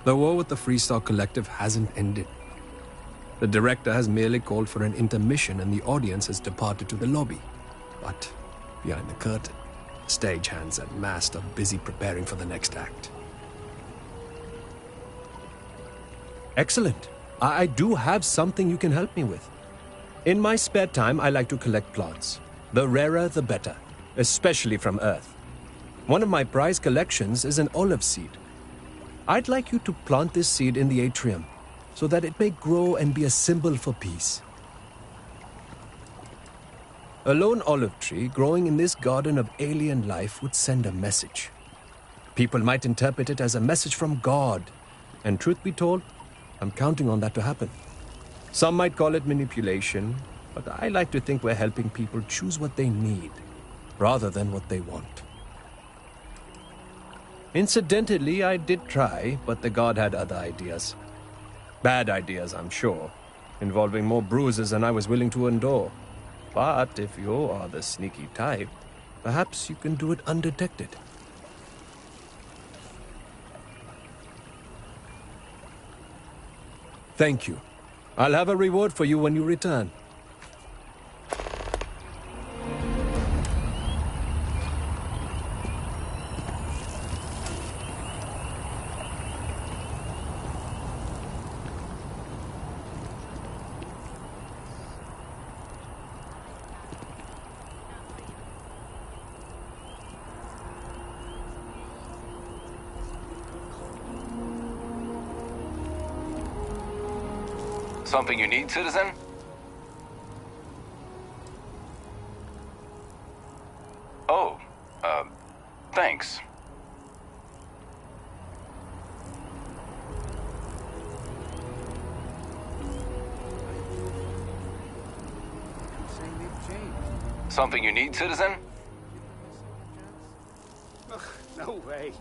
The war with the Freestar Collective hasn't ended. The director has merely called for an intermission and the audience has departed to the lobby. But behind the curtain, stagehands and masked are busy preparing for the next act. Excellent. I do have something you can help me with. In my spare time, I like to collect plants. The rarer, the better, especially from Earth. One of my prized collections is an olive seed. I'd like you to plant this seed in the atrium so that it may grow and be a symbol for peace. A lone olive tree growing in this garden of alien life would send a message. People might interpret it as a message from God, and truth be told, I'm counting on that to happen. Some might call it manipulation, but I like to think we're helping people choose what they need, rather than what they want. Incidentally, I did try, but the god had other ideas. Bad ideas, I'm sure, involving more bruises than I was willing to endure. But if you are the sneaky type, perhaps you can do it undetected. Thank you. I'll have a reward for you when you return. Something you need, citizen? Oh, thanks. Something you need, citizen? No way.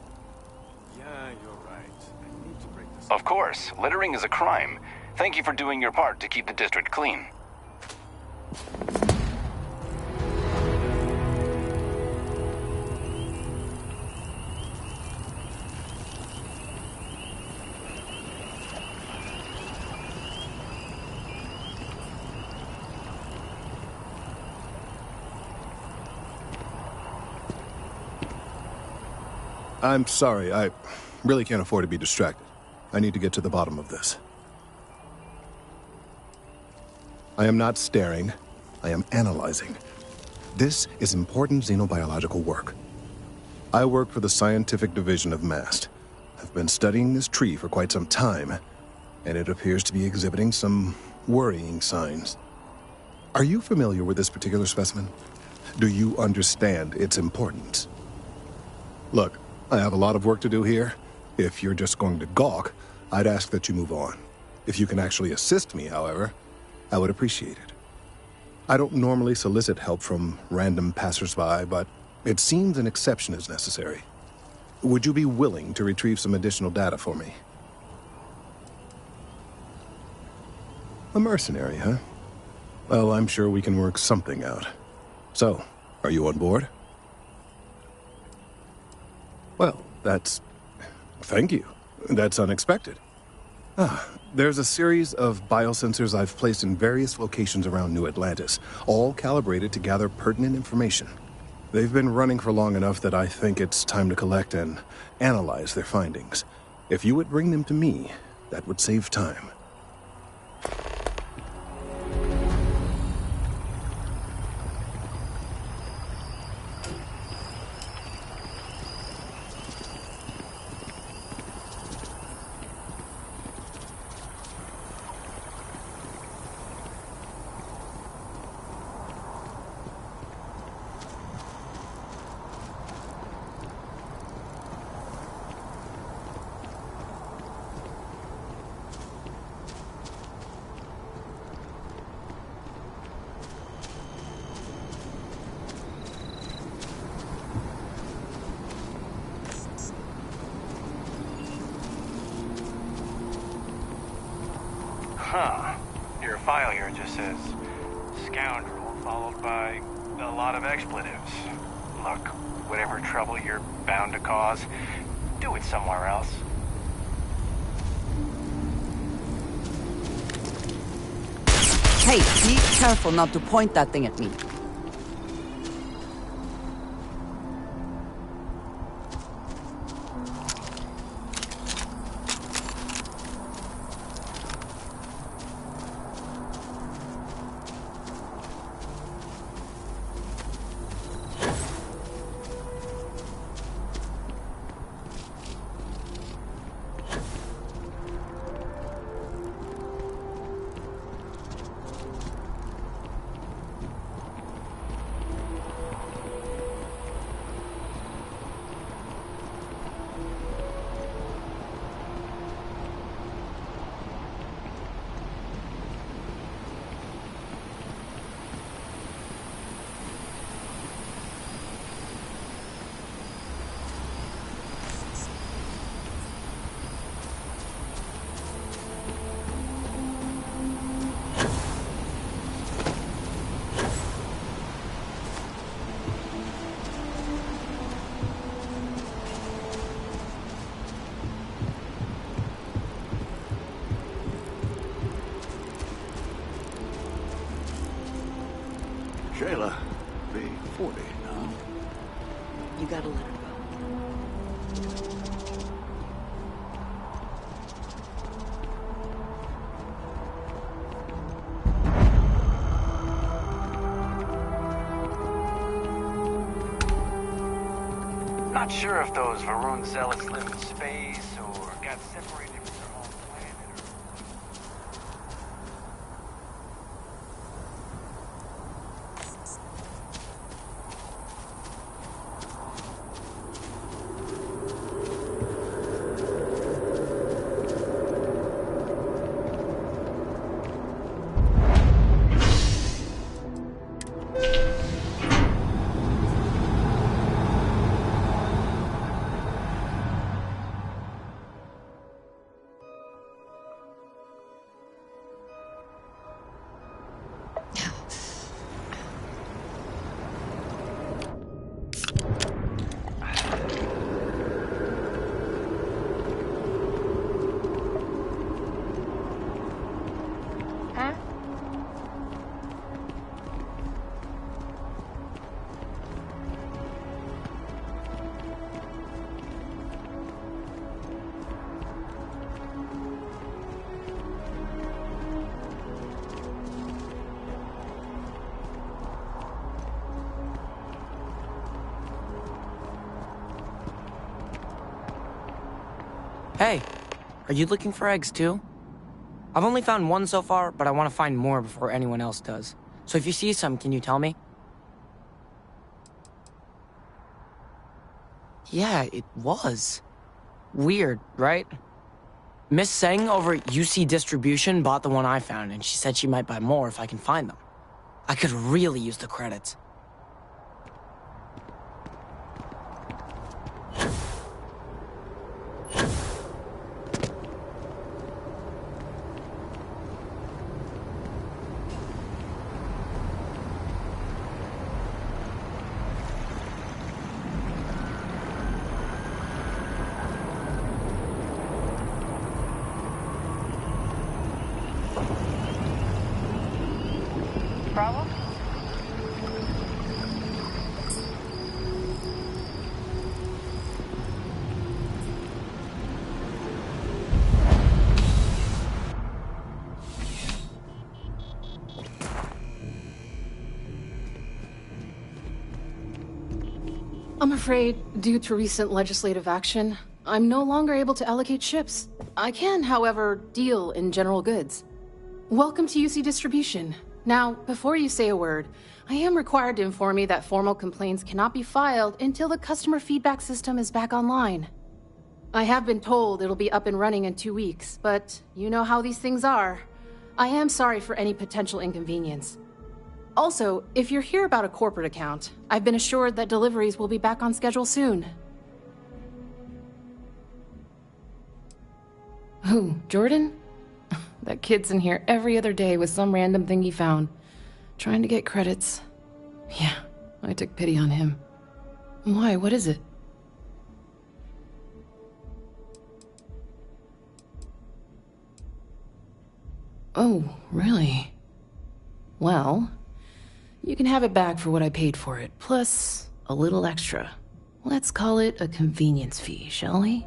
Yeah, you're right. I need to break this. Of course. Littering is a crime. Thank you for doing your part to keep the district clean. I'm sorry. I really can't afford to be distracted. I need to get to the bottom of this. I am not staring. I am analyzing. This is important xenobiological work. I work for the scientific division of MAST. I've been studying this tree for quite some time, and it appears to be exhibiting some worrying signs. Are you familiar with this particular specimen? Do you understand its importance? Look, I have a lot of work to do here. If you're just going to gawk, I'd ask that you move on. If you can actually assist me, however, I would appreciate it. I don't normally solicit help from random passersby, but it seems an exception is necessary. Would you be willing to retrieve some additional data for me? A mercenary, huh? Well, I'm sure we can work something out. So, are you on board? Well, thank you. That's unexpected. There's a series of biosensors I've placed in various locations around New Atlantis, all calibrated to gather pertinent information. They've been running for long enough that I think it's time to collect and analyze their findings. If you would bring them to me, that would save time. Huh. Your file here just says scoundrel followed by a lot of expletives. Look, whatever trouble you're bound to cause, do it somewhere else. Hey, be careful not to point that thing at me. Shayla, be 40 now. You gotta let her go. Not sure if those Varun zealots live in space or got separated from their home planet Hey, are you looking for eggs too? I've only found one so far, but I want to find more before anyone else does. So if you see some, can you tell me? Yeah, it was. Weird, right? Miss Seng over at UC Distribution bought the one I found, and she said she might buy more if I can find them. I could really use the credits. Problem? I'm afraid, due to recent legislative action, I'm no longer able to allocate ships. I can, however, deal in general goods. Welcome to UC Distribution. Now, before you say a word, I am required to inform you that formal complaints cannot be filed until the customer feedback system is back online. I have been told it'll be up and running in 2 weeks, but you know how these things are. I am sorry for any potential inconvenience. Also, if you're here about a corporate account, I've been assured that deliveries will be back on schedule soon. Who, Jordan? That kid's in here every other day with some random thing he found, trying to get credits. Yeah, I took pity on him. Why, what is it? Oh, really? Well, you can have it back for what I paid for it, plus a little extra. Let's call it a convenience fee, shall we?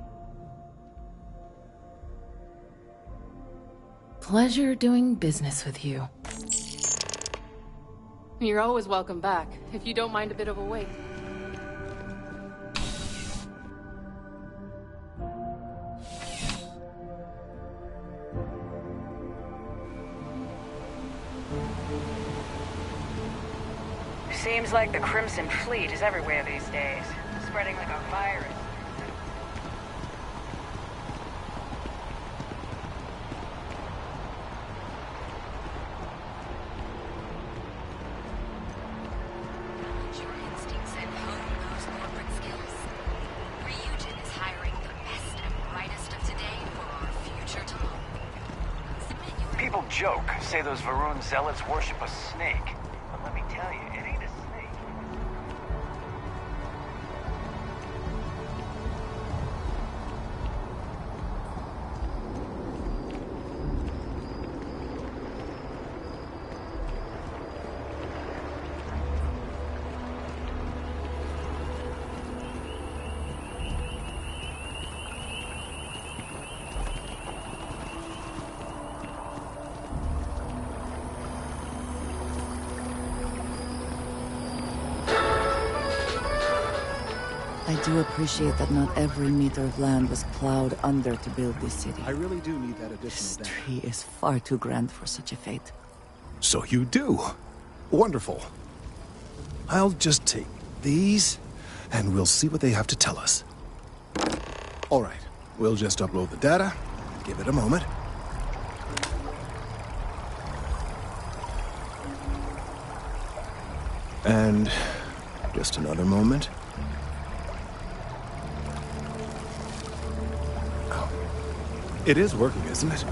Pleasure doing business with you. You're always welcome back, if you don't mind a bit of a wait. Seems like the Crimson Fleet is everywhere these days, spreading like a virus. People joke, say those Varun zealots worship a snake. But let me tell you, it ain't a snake. I do appreciate that not every meter of land was plowed under to build this city. I really do need that additional This data. tree is far too grand for such a fate. So you do. Wonderful. I'll just take these, and we'll see what they have to tell us. All right, we'll just upload the data. Give it a moment. And just another moment. Oh. It is working, isn't it?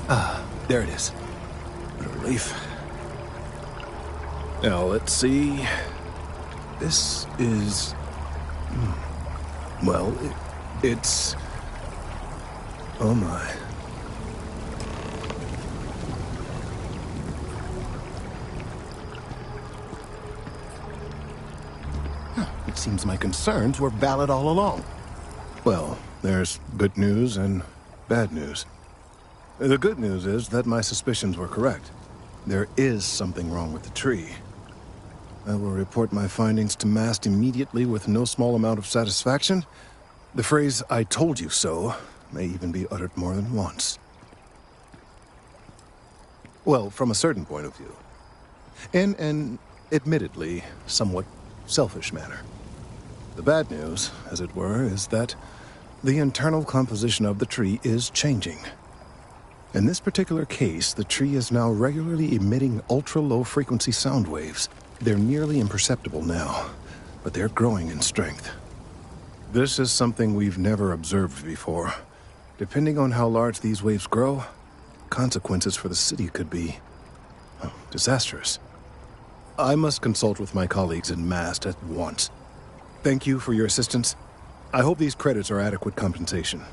Ah, there it is. What a relief. Now, let's see. This is... Well, it's... Oh my. It seems my concerns were valid all along. Well, there's good news and bad news. The good news is that my suspicions were correct. There is something wrong with the tree. I will report my findings to MAST immediately with no small amount of satisfaction. The phrase, "I told you so," may even be uttered more than once. Well, from a certain point of view. In an, admittedly, somewhat selfish manner. The bad news, as it were, is that the internal composition of the tree is changing. In this particular case, the tree is now regularly emitting ultra-low frequency sound waves. They're nearly imperceptible now, but they're growing in strength. This is something we've never observed before. Depending on how large these waves grow, consequences for the city could be disastrous. I must consult with my colleagues in MAST at once. Thank you for your assistance. I hope these credits are adequate compensation.